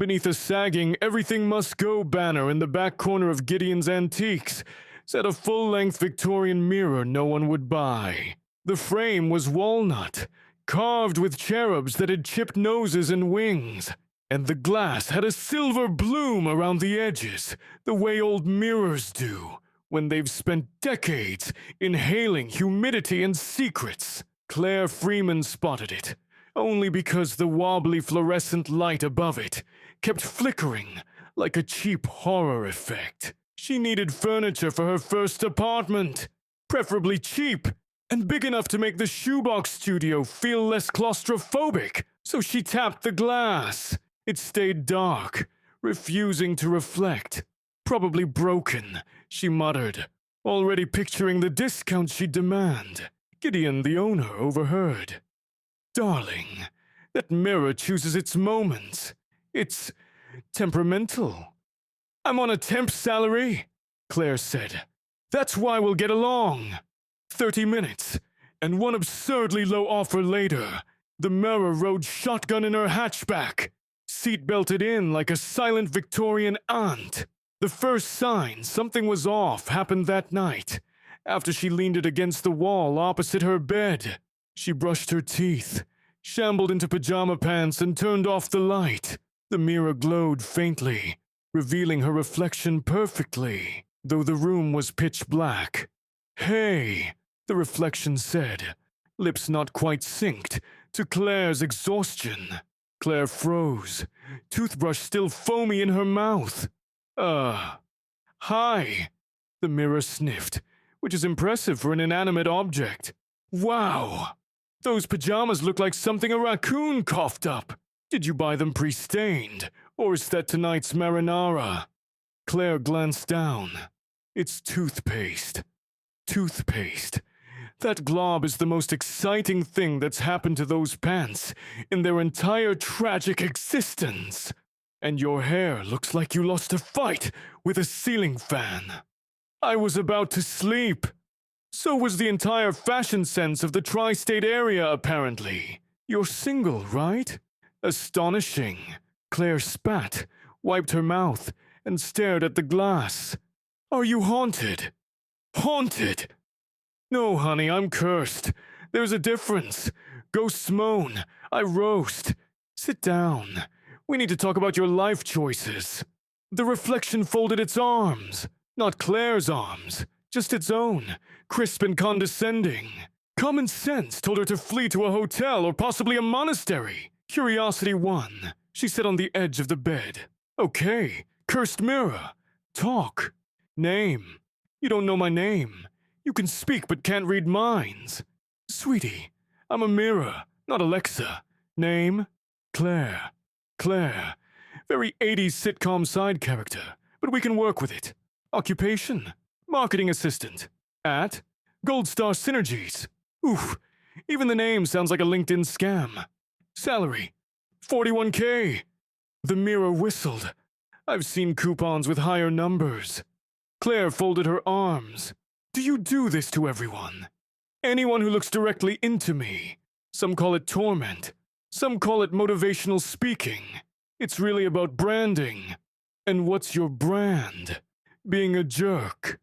Beneath a sagging "Everything Must Go" banner in the back corner of Gideon's Antiques sat a full-length Victorian mirror no one would buy. The frame was walnut, carved with cherubs that had chipped noses and wings, and the glass had a silver bloom around the edges, the way old mirrors do when they've spent decades inhaling humidity and secrets. Claire Freeman spotted it, only because the wobbly fluorescent light above it kept flickering like a cheap horror effect. She needed furniture for her first apartment, preferably cheap and big enough to make the shoebox studio feel less claustrophobic, so she tapped the glass. It stayed dark, refusing to reflect. "Probably broken," she muttered, already picturing the discount she'd demand. Gideon, the owner, overheard. "Darling, that mirror chooses its moments. It's temperamental." "I'm on a temp salary," Claire said. "That's why we'll get along." 30 minutes, and one absurdly low offer later, the mirror rode shotgun in her hatchback, seat-belted in like a silent Victorian aunt. The first sign something was off happened that night, after she leaned it against the wall opposite her bed. She brushed her teeth, shambled into pajama pants, and turned off the light. The mirror glowed faintly, revealing her reflection perfectly, though the room was pitch black. "Hey," the reflection said, lips not quite synced to Claire's exhaustion. Claire froze, toothbrush still foamy in her mouth. Hi," the mirror sniffed, which is impressive for an inanimate object. "Wow, those pajamas look like something a raccoon coughed up. Did you buy them pre-stained, or is that tonight's marinara?" Claire glanced down. "It's toothpaste. Toothpaste. That glob is the most exciting thing that's happened to those pants in their entire tragic existence. And your hair looks like you lost a fight with a ceiling fan." "I was about to sleep." "So was the entire fashion sense of the tri-state area, apparently. You're single, right?" "Astonishing." Claire spat, wiped her mouth, and stared at the glass. "Are you haunted?" "Haunted?" "No, honey, I'm cursed. There's a difference. Ghosts moan. I roast. Sit down. We need to talk about your life choices." The reflection folded its arms. Not Claire's arms, just its own, crisp and condescending. Common sense told her to flee to a hotel or possibly a monastery. Curiosity won. She sat on the edge of the bed. "Okay, cursed mirror. Talk. Name. You don't know my name. You can speak but can't read minds." "Sweetie, I'm a mirror, not Alexa. Name? Claire. Claire. Very 80s sitcom side character, but we can work with it. Occupation? Marketing assistant. At? Gold Star Synergies. Oof, even the name sounds like a LinkedIn scam. Salary? 41K. The mirror whistled. "I've seen coupons with higher numbers." Claire folded her arms. "Do you do this to everyone?" "Anyone who looks directly into me. Some call it torment. Some call it motivational speaking. It's really about branding." "And what's your brand?" "Being a jerk.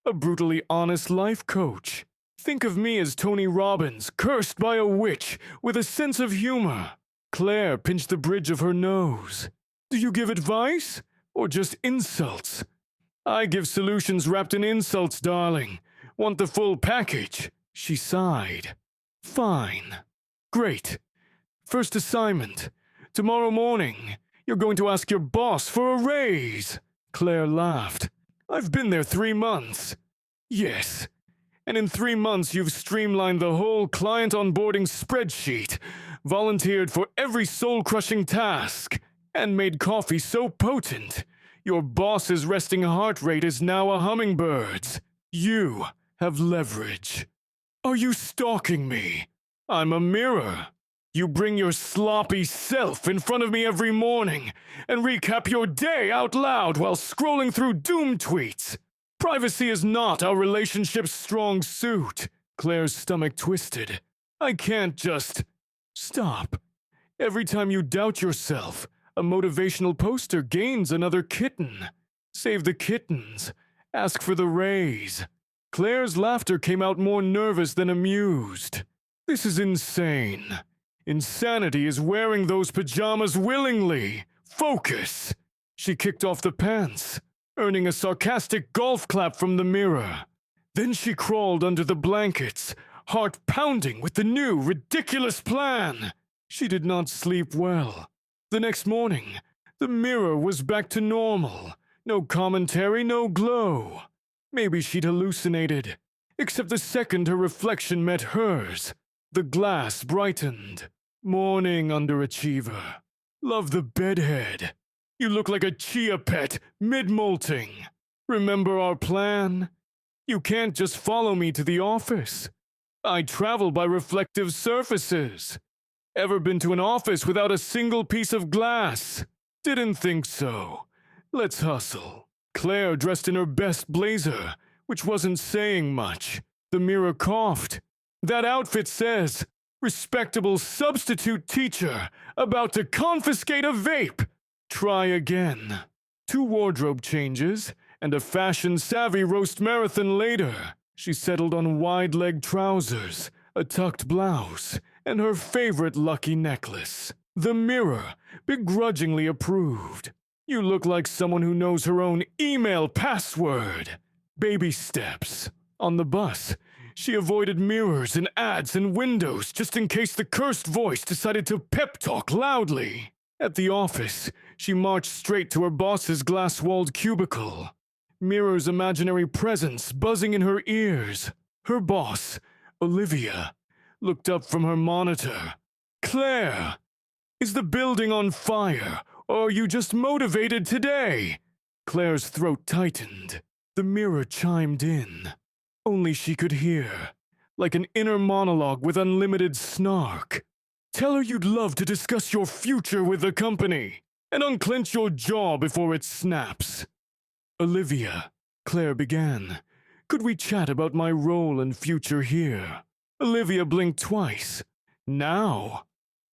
A brutally honest life coach. Think of me as Tony Robbins, cursed by a witch, with a sense of humor." Claire pinched the bridge of her nose. "Do you give advice? Or just insults?" "I give solutions wrapped in insults, darling. Want the full package?" She sighed. "Fine. Great. First assignment. Tomorrow morning, you're going to ask your boss for a raise." Claire laughed. "I've been there 3 months." "Yes. And in 3 months you've streamlined the whole client onboarding spreadsheet, volunteered for every soul-crushing task, and made coffee so potent your boss's resting heart rate is now a hummingbird's. You have leverage." "Are you stalking me?" "I'm a mirror. You bring your sloppy self in front of me every morning and recap your day out loud while scrolling through doom tweets. Privacy is not our relationship's strong suit." Claire's stomach twisted. "I can't just..." "Stop. Every time you doubt yourself, A motivational poster gains another kitten. Save the kittens. Ask for the raise. Claire's laughter came out more nervous than amused. This is insane. Insanity is wearing those pajamas willingly. Focus! She kicked off the pants, earning a sarcastic golf clap from the mirror. Then she crawled under the blankets, heart pounding with the new, ridiculous plan. She did not sleep well. The next morning, the mirror was back to normal. No commentary, no glow. Maybe she'd hallucinated. Except the second her reflection met hers, the glass brightened. Morning, underachiever. Love the bedhead. You look like a chia pet, mid-molting. Remember our plan? You can't just follow me to the office. I travel by reflective surfaces. Ever been to an office without a single piece of glass? Didn't think so. Let's hustle. Claire dressed in her best blazer, which wasn't saying much. The mirror coughed. That outfit says, respectable substitute teacher about to confiscate a vape. Try again. 2 wardrobe changes, and a fashion-savvy roast marathon later, she settled on wide-leg trousers, a tucked blouse, and her favorite lucky necklace. The mirror begrudgingly approved. You look like someone who knows her own email password. Baby steps. On the bus, she avoided mirrors and ads and windows just in case the cursed voice decided to pep talk loudly. At the office, she marched straight to her boss's glass-walled cubicle. Mirror's imaginary presence buzzing in her ears. Her boss, Olivia, looked up from her monitor. Claire, is the building on fire, or are you just motivated today? Claire's throat tightened. The mirror chimed in. Only she could hear, like an inner monologue with unlimited snark. Tell her you'd love to discuss your future with the company, and unclench your jaw before it snaps. Olivia, Claire began, could we chat about my role and future here? Olivia blinked twice. Now?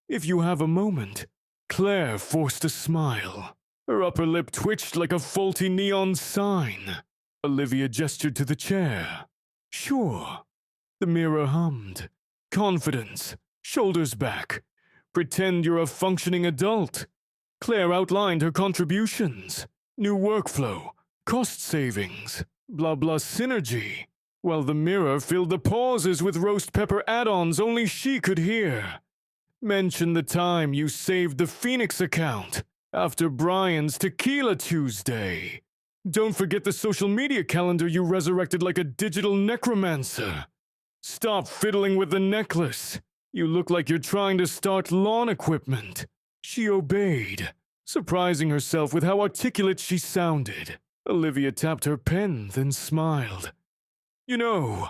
If you have a moment. Claire forced a smile. Her upper lip twitched like a faulty neon sign. Olivia gestured to the chair. Sure. The mirror hummed. Confidence. Shoulders back. Pretend you're a functioning adult. Claire outlined her contributions. New workflow. Cost savings. Blah blah synergy. While the mirror filled the pauses with roast pepper add-ons only she could hear. Mention the time you saved the Phoenix account after Brian's Tequila Tuesday. Don't forget the social media calendar you resurrected like a digital necromancer. Stop fiddling with the necklace. You look like you're trying to start lawn equipment. She obeyed, surprising herself with how articulate she sounded. Olivia tapped her pen, then smiled. You know,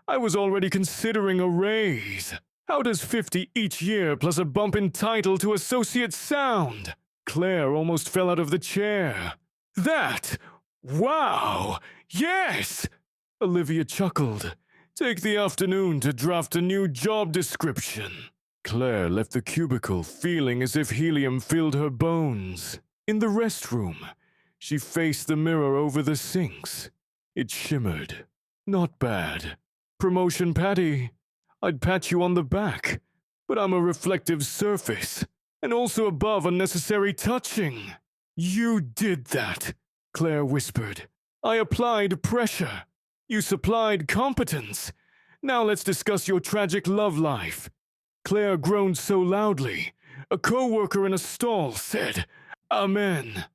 I was already considering a raise. How does 50 each year plus a bump in title to associate sound? Claire almost fell out of the chair. That! Wow! Yes! Olivia chuckled. Take the afternoon to draft a new job description. Claire left the cubicle feeling as if helium filled her bones. In the restroom, she faced the mirror over the sinks. It shimmered. Not bad. Promotion Patty. I'd pat you on the back, but I'm a reflective surface, and also above unnecessary touching. You did that, Claire whispered. I applied pressure. You supplied competence. Now let's discuss your tragic love life. Claire groaned so loudly, a co-worker in a stall said, Amen.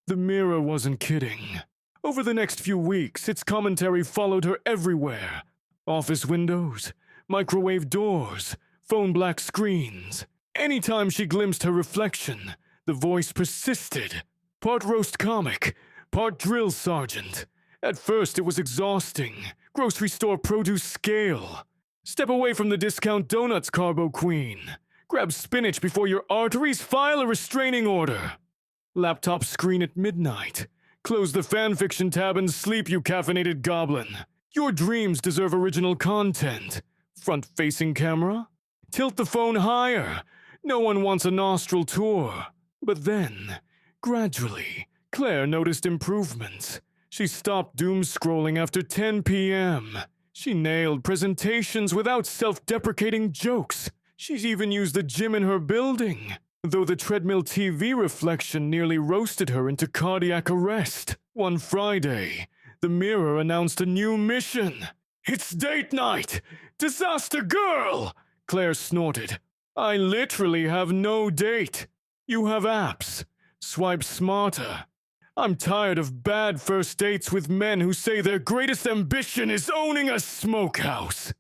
The mirror wasn't kidding. Over the next few weeks, its commentary followed her everywhere. Office windows, microwave doors, phone black screens. Anytime she glimpsed her reflection, the voice persisted. Part roast comic, part drill sergeant. At first it was exhausting. Grocery store produce scale. Step away from the discount donuts, Carbo Queen. Grab spinach before your arteries file a restraining order. Laptop screen at midnight. Close the fanfiction tab and sleep, you caffeinated goblin. Your dreams deserve original content. Front-facing camera? Tilt the phone higher. No one wants a nostril tour. But then, gradually, Claire noticed improvements. She stopped doom-scrolling after 10 p.m. She nailed presentations without self-deprecating jokes. She's even used the gym in her building, though the treadmill TV reflection nearly roasted her into cardiac arrest. One Friday, the Mirror announced a new mission. "It's date night! Disaster girl!" Claire snorted. "I literally have no date. You have apps. Swipe smarter. I'm tired of bad first dates with men who say their greatest ambition is owning a smokehouse."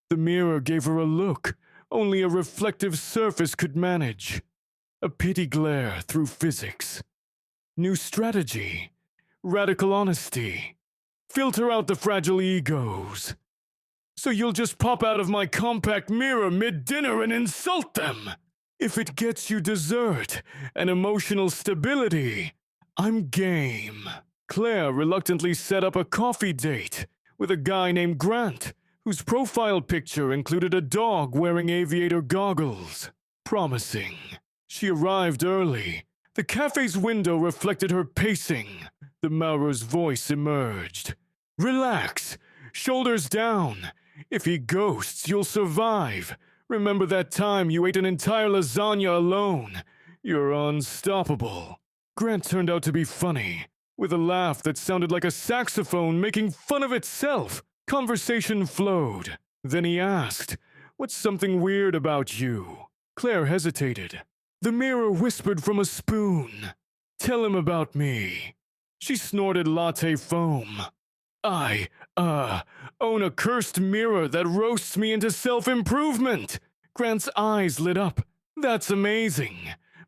The Mirror gave her a look only a reflective surface could manage. A pity glare through physics. New strategy. Radical honesty. Filter out the fragile egos. "So you'll just pop out of my compact mirror mid-dinner and insult them? If it gets you dessert and emotional stability, I'm game." Claire reluctantly set up a coffee date with a guy named Grant, whose profile picture included a dog wearing aviator goggles. Promising. She arrived early. The cafe's window reflected her pacing. The Mirror's voice emerged. "Relax. Shoulders down. If he ghosts, you'll survive. Remember that time you ate an entire lasagna alone? You're unstoppable." Grant turned out to be funny, with a laugh that sounded like a saxophone making fun of itself. Conversation flowed. Then he asked, "What's something weird about you?" Claire hesitated. The Mirror whispered from a spoon, "Tell him about me." She snorted latte foam. I own a cursed mirror that roasts me into self-improvement." Grant's eyes lit up. "That's amazing.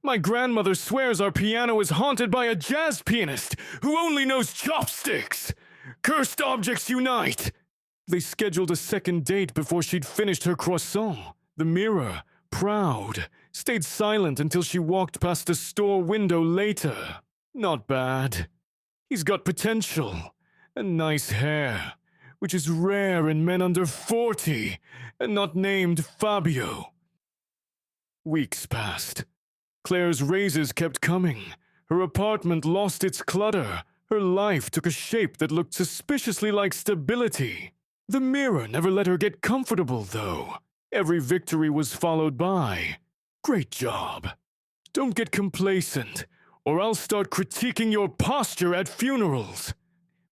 My grandmother swears our piano is haunted by a jazz pianist who only knows chopsticks. Cursed objects unite." They scheduled a second date before she'd finished her croissant. The Mirror, proud, stayed silent until she walked past a store window later. Not bad. He's got potential. And nice hair, which is rare in men under 40, and not named Fabio. Weeks passed. Claire's raises kept coming. Her apartment lost its clutter. Her life took a shape that looked suspiciously like stability. The Mirror never let her get comfortable, though. Every victory was followed by, "Great job. Don't get complacent, or I'll start critiquing your posture at funerals."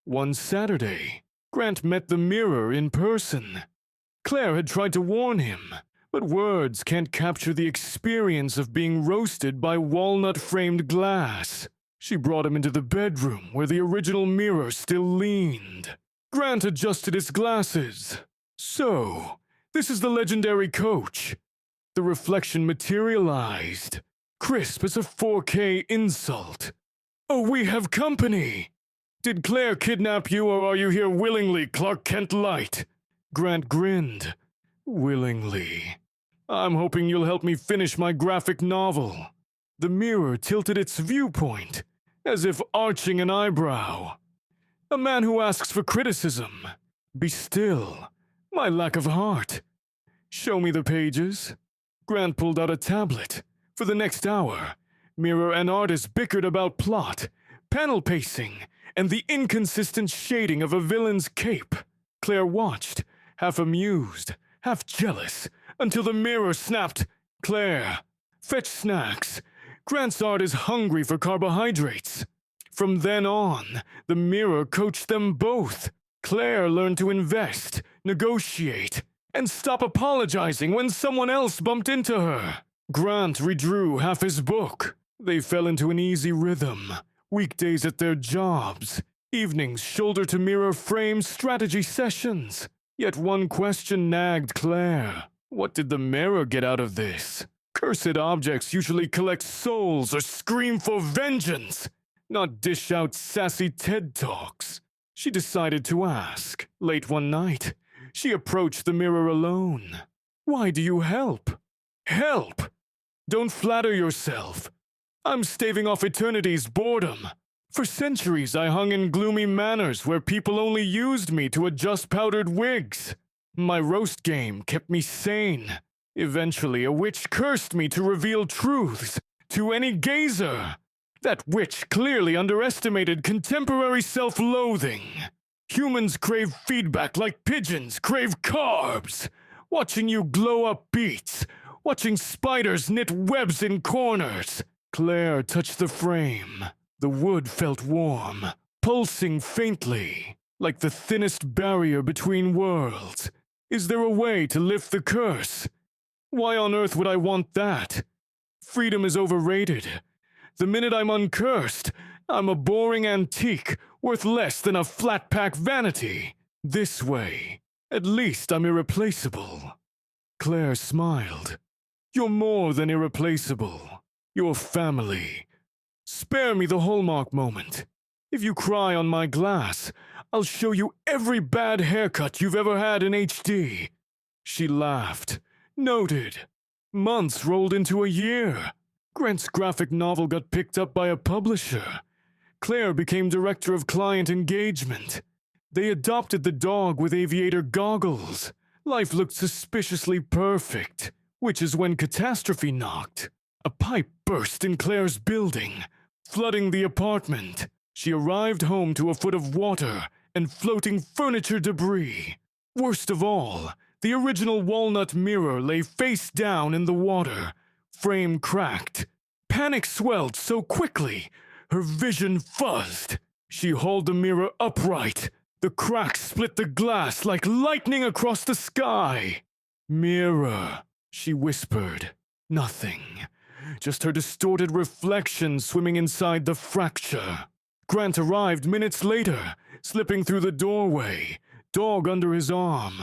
One Saturday, Grant met the Mirror in person. Claire had tried to warn him, but words can't capture the experience of being roasted by walnut-framed glass. She brought him into the bedroom where the original mirror still leaned. Grant adjusted his glasses. "So, this is the legendary coach." The reflection materialized, crisp as a 4K insult. "Oh, we have company. Did Claire kidnap you, or are you here willingly, Clark Kent Light?" Grant grinned. "Willingly. I'm hoping you'll help me finish my graphic novel." The Mirror tilted its viewpoint, as if arching an eyebrow. "A man who asks for criticism. Be still. My lack of heart. Show me the pages." Grant pulled out a tablet. For the next hour, Mirror and artist bickered about plot, panel pacing, and the inconsistent shading of a villain's cape. Claire watched, half amused, half jealous, until the Mirror snapped, "Claire, fetch snacks. Grant's art is hungry for carbohydrates." From then on, the Mirror coached them both. Claire learned to invest, negotiate, and stop apologizing when someone else bumped into her. Grant redrew half his book. They fell into an easy rhythm. Weekdays at their jobs, evenings shoulder-to-mirror frame strategy sessions. Yet one question nagged Claire. What did the Mirror get out of this? Cursed objects usually collect souls or scream for vengeance, not dish out sassy TED Talks. She decided to ask. Late one night, she approached the Mirror alone. "Why do you help?" "Help! Don't flatter yourself. I'm staving off eternity's boredom. For centuries I hung in gloomy manors where people only used me to adjust powdered wigs. My roast game kept me sane. Eventually a witch cursed me to reveal truths, to any gazer. That witch clearly underestimated contemporary self-loathing. Humans crave feedback like pigeons crave carbs. Watching you glow up beats. Watching spiders knit webs in corners. Claire touched the frame. The wood felt warm, pulsing faintly, like the thinnest barrier between worlds. Is there a way to lift the curse? Why on earth would I want that? Freedom is overrated. The minute I'm uncursed, I'm a boring antique worth less than a flat-pack vanity. This way, at least I'm irreplaceable. Claire smiled. You're more than irreplaceable. You're family. Spare me the hallmark moment. If you cry on my glass, I'll show you every bad haircut you've ever had in HD. She laughed. Noted. Months rolled into a year. Grant's graphic novel got picked up by a publisher. Claire became director of client engagement. They adopted the dog with aviator goggles. Life looked suspiciously perfect, which is when catastrophe knocked. A pipe burst in Claire's building, flooding the apartment. She arrived home to a foot of water and floating furniture debris. Worst of all, the original walnut mirror lay face down in the water, frame cracked. Panic swelled so quickly, her vision fuzzed. She hauled the mirror upright. The crack split the glass like lightning across the sky. Mirror, she whispered. Nothing. Just her distorted reflection swimming inside the fracture. Grant arrived minutes later, slipping through the doorway, dog under his arm.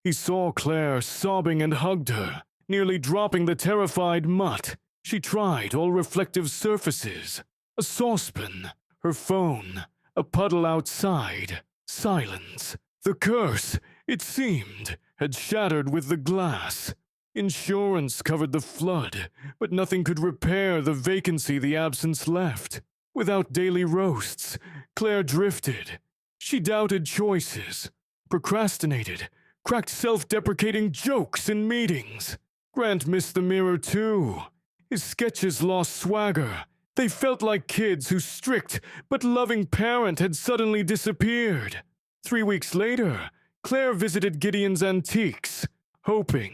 He saw Claire sobbing and hugged her, nearly dropping the terrified mutt. She tried all reflective surfaces. A saucepan, her phone, a puddle outside. Silence. The curse, it seemed, had shattered with the glass. Insurance covered the flood, but nothing could repair the vacancy the absence left. Without daily roasts, Claire drifted. She doubted choices, procrastinated, cracked self-deprecating jokes in meetings. Grant missed the mirror too. His sketches lost swagger. They felt like kids whose strict but loving parent had suddenly disappeared. 3 weeks later, Claire visited Gideon's Antiques, hoping,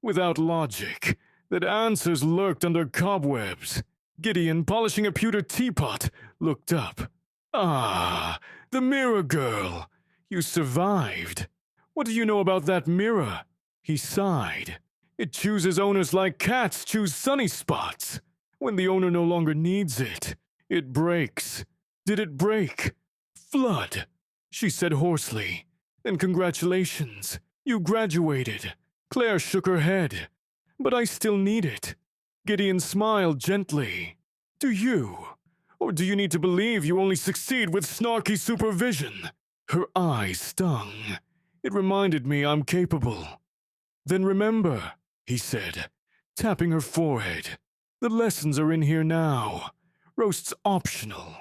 without logic, that answers lurked under cobwebs. Gideon, polishing a pewter teapot, looked up. Ah, the mirror girl. You survived. What do you know about that mirror? He sighed. It chooses owners like cats choose sunny spots. When the owner no longer needs it, it breaks. Did it break? Flood, she said hoarsely. Then congratulations. You graduated. Claire shook her head. But I still need it. Gideon smiled gently. Do you? Or do you need to believe you only succeed with snarky supervision? Her eyes stung. It reminded me I'm capable. Then remember, he said, tapping her forehead. The lessons are in here now. Roast's optional.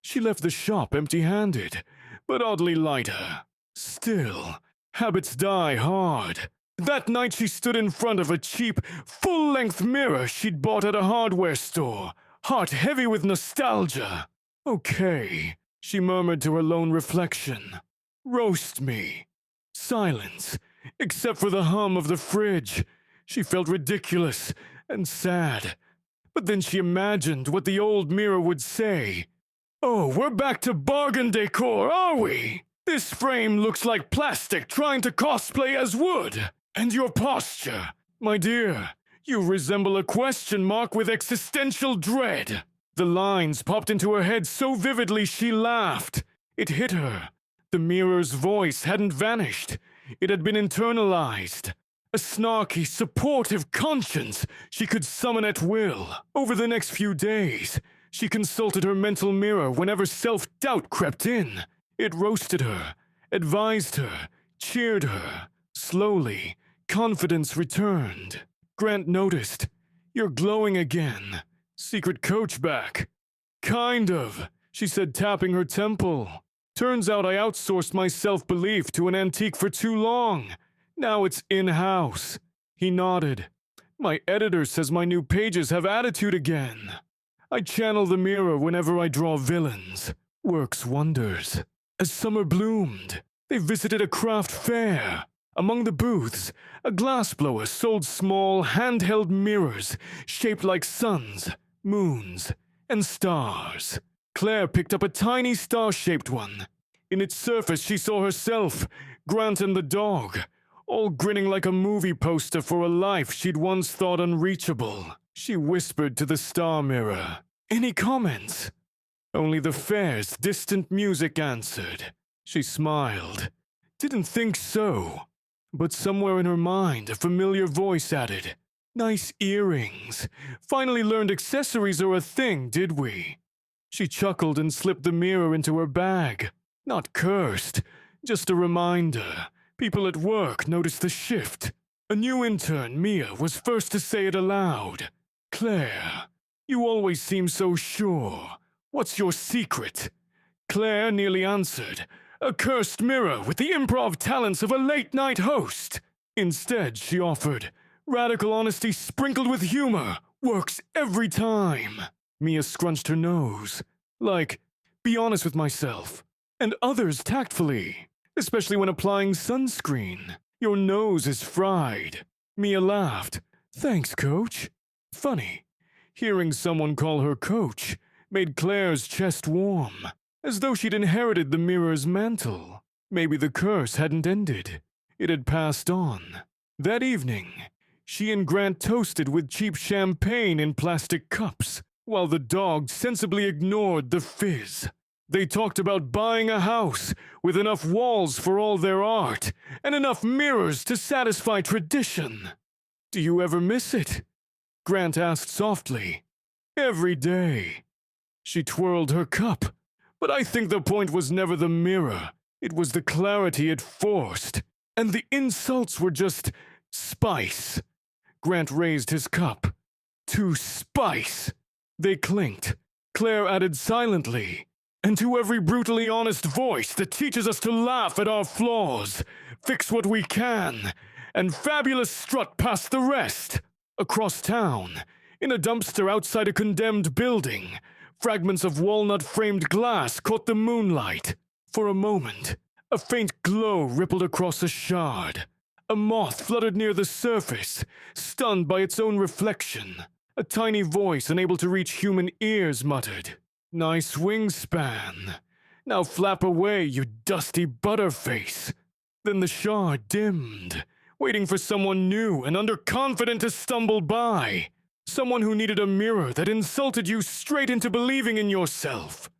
She left the shop empty-handed, but oddly lighter. Still, habits die hard. That night she stood in front of a cheap, full-length mirror she'd bought at a hardware store, heart heavy with nostalgia. Okay, she murmured to her lone reflection. Roast me. Silence, except for the hum of the fridge. She felt ridiculous and sad. But then she imagined what the old mirror would say. Oh, we're back to bargain decor, are we? This frame looks like plastic trying to cosplay as wood. And your posture, my dear, you resemble a question mark with existential dread. The lines popped into her head so vividly she laughed. It hit her. The mirror's voice hadn't vanished. It had been internalized. A snarky, supportive conscience she could summon at will. Over the next few days, she consulted her mental mirror whenever self-doubt crept in. It roasted her, advised her, cheered her. Slowly, confidence returned. Grant noticed. You're glowing again. Secret coach back. Kind of, she said, tapping her temple. Turns out I outsourced my self-belief to an antique for too long. Now it's in-house. He nodded. My editor says my new pages have attitude again. I channel the mirror whenever I draw villains. Works wonders. As summer bloomed, they visited a craft fair. Among the booths, a glassblower sold small, handheld mirrors shaped like suns, moons, and stars. Claire picked up a tiny star-shaped one. In its surface, she saw herself, Grant and the dog, all grinning like a movie poster for a life she'd once thought unreachable. She whispered to the star mirror, "Any comments?" Only the fair's distant music answered. She smiled. Didn't think so. But somewhere in her mind, a familiar voice added, "Nice earrings. Finally learned accessories are a thing, did we?" She chuckled and slipped the mirror into her bag. Not cursed, just a reminder. People at work noticed the shift. A new intern, Mia, was first to say it aloud. "Claire, you always seem so sure. What's your secret?" Claire nearly answered, "A cursed mirror with the improv talents of a late-night host." Instead, she offered, "Radical honesty sprinkled with humor. Works every time." Mia scrunched her nose. Like, "Be honest with myself. And others tactfully. Especially when applying sunscreen. Your nose is fried." Mia laughed. "Thanks, coach." Funny. Hearing someone call her coach made Claire's chest warm, as though she'd inherited the mirror's mantle. Maybe the curse hadn't ended. It had passed on. That evening, she and Grant toasted with cheap champagne in plastic cups, while the dog sensibly ignored the fizz. They talked about buying a house with enough walls for all their art and enough mirrors to satisfy tradition. "Do you ever miss it?" Grant asked softly. "Every day." She twirled her cup. "But I think the point was never the mirror. It was the clarity it forced. And the insults were just spice." Grant raised his cup. "To spice." They clinked. Claire added silently, "And to every brutally honest voice that teaches us to laugh at our flaws, fix what we can, and fabulous strut past the rest." Across town, in a dumpster outside a condemned building, fragments of walnut-framed glass caught the moonlight. For a moment, a faint glow rippled across a shard. A moth fluttered near the surface, stunned by its own reflection. A tiny voice unable to reach human ears muttered, "Nice wingspan. Now flap away, you dusty butterface." Then the shard dimmed, waiting for someone new and underconfident to stumble by. Someone who needed a mirror that insulted you straight into believing in yourself.